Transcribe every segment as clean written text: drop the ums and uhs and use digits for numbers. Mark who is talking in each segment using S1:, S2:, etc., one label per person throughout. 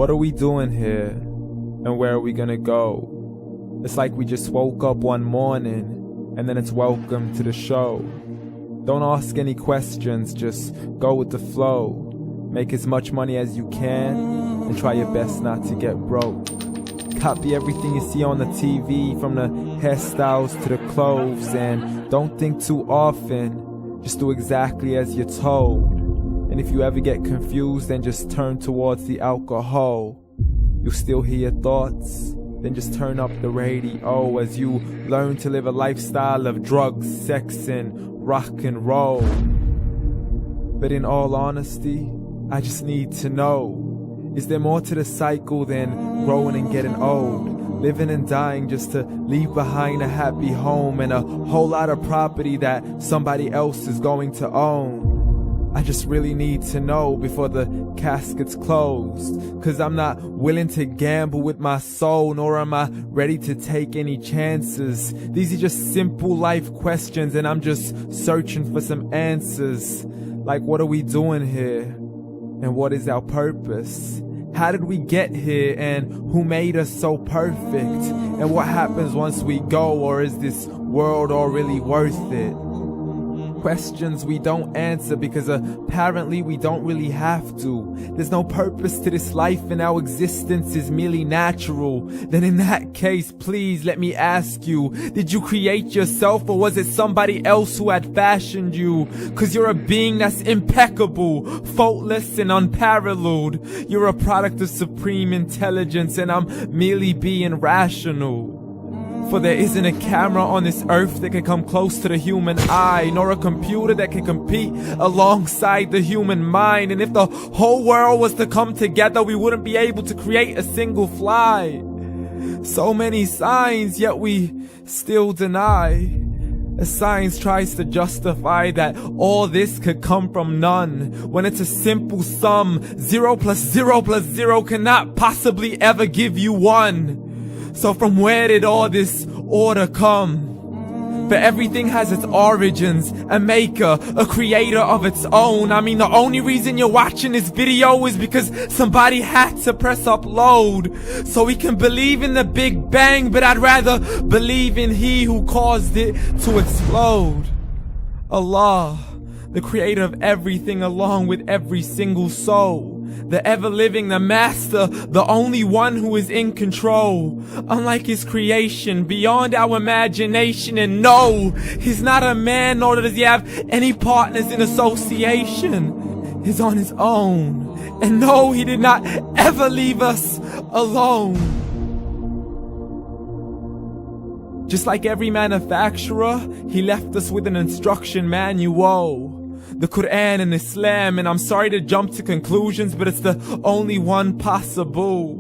S1: What are we doing here? And where are we gonna go? It's like we just woke up one morning, and then it's welcome to the show. Don't ask any questions, just go with the flow. Make as much money as you can, and try your best not to get broke. Copy everything you see on the TV, from the hairstyles to the clothes, and don't think too often, just do exactly as you're told. And if you ever get confused, then just turn towards the alcohol. You'll still hear your thoughts, then just turn up the radio as you learn to live a lifestyle of drugs, sex, and rock and roll. But in all honesty, I just need to know, is there more to the cycle than growing and getting old? Living and dying just to leave behind a happy home and a whole lot of property that somebody else is going to own. I just really need to know before the casket's closed, 'cause I'm not willing to gamble with my soul, nor am I ready to take any chances. These are just simple life questions, and I'm just searching for some answers. Like, what are we doing here? And what is our purpose? How did we get here, and who made us so perfect? And what happens once we go, or is this world all really worth it? Questions we don't answer because apparently we don't really have to. There's no purpose to this life and our existence is merely natural. Then in that case, please let me ask you, did you create yourself, or was it somebody else who had fashioned you? 'Cause you're a being that's impeccable, faultless and unparalleled. You're a product of supreme intelligence, and I'm merely being rational. For there isn't a camera on this earth that can come close to the human eye, nor a computer that can compete alongside the human mind. And if the whole world was to come together, we wouldn't be able to create a single fly. So many signs, yet we still deny. As science tries to justify that all this could come from none, when it's a simple sum. 0 plus 0 plus 0 cannot possibly ever give you 1. So from where did all this order come? For everything has its origins, a maker, a creator of its own. I mean, the only reason you're watching this video is because somebody had to press upload. So we can believe in the Big Bang, but I'd rather believe in He who caused it to explode. Allah, the creator of everything along with every single soul. The ever-living, the master, the only one who is in control. Unlike his creation, beyond our imagination. And no, he's not a man, nor does he have any partners in association. He's on his own. And no, he did not ever leave us alone. Just like every manufacturer, he left us with an instruction manual. The Quran and Islam, and I'm sorry to jump to conclusions, but it's the only one possible.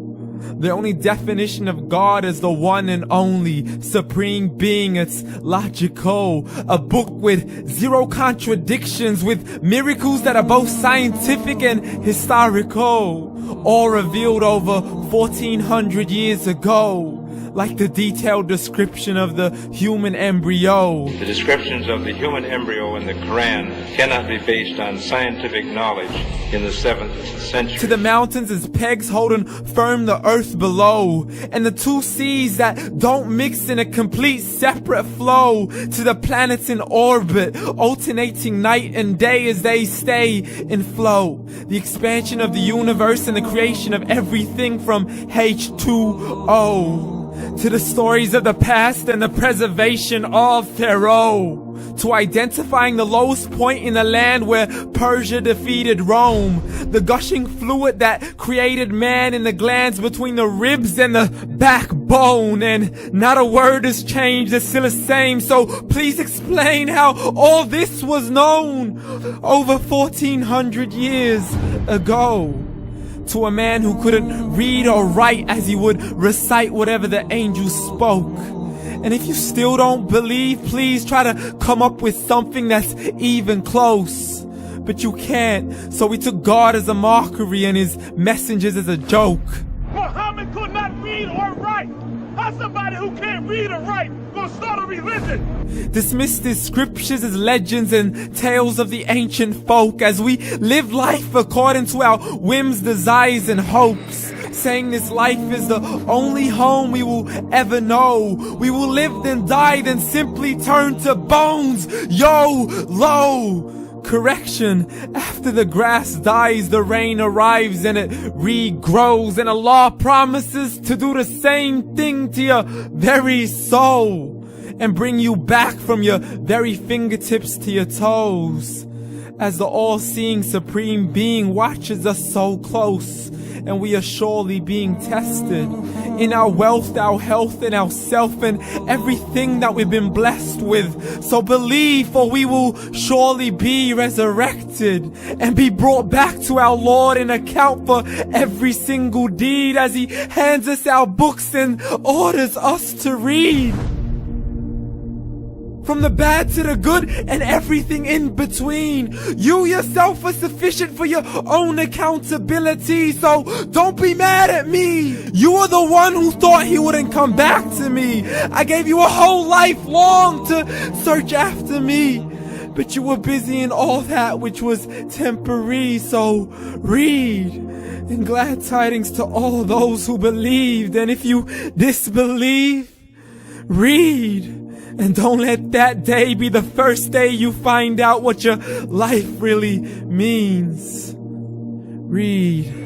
S1: The only definition of God is the one and only supreme being. It's logical. A book with 0 contradictions, with miracles that are both scientific and historical, all revealed over 1400 years ago. Like the detailed description of the human embryo.
S2: The descriptions of the human embryo in the Quran cannot be based on scientific knowledge in the 7th century.
S1: To the mountains as pegs holding firm the earth below, and the 2 seas that don't mix in a complete separate flow. To the planets in orbit, alternating night and day as they stay in flow. The expansion of the universe and the creation of everything from H2O. To the stories of the past and the preservation of Pharaoh. To identifying the lowest point in the land where Persia defeated Rome. The gushing fluid that created man in the glands between the ribs and the backbone. And not a word has changed, it's still the same. So please explain how all this was known over 1400 years ago. To a man who couldn't read or write, as he would recite whatever the angels spoke. And if you still don't believe, please try to come up with something that's even close. But you can't, so we took God as a mockery and his messengers as a joke.
S3: Muhammad could not read or write. How's somebody who can't read or write gonna start a religion?
S1: Dismiss these scriptures as legends and tales of the ancient folk, as we live life according to our whims, desires, and hopes. saying this life is the only home we will ever know. We will live then die, then simply turn to bones. YOLO! Correction, after the grass dies, the rain arrives and it regrows, and Allah promises to do the same thing to your very soul and bring you back from your very fingertips to your toes, as the all-seeing supreme being watches us so close, and we are surely being tested in our wealth, our health, and our self, and everything that we've been blessed with. So believe, for we will surely be resurrected and be brought back to our Lord and account for every single deed, as He hands us our books and orders us to read. From the bad to the good and everything in between. You yourself are sufficient for your own accountability, so don't be mad at me. You are the one who thought He wouldn't come back to me. I gave you a whole life long to search after me, but you were busy in all that which was temporary. So read, and glad tidings to all those who believed. And if you disbelieve, read. And don't let that day be the first day you find out what your life really means. Read.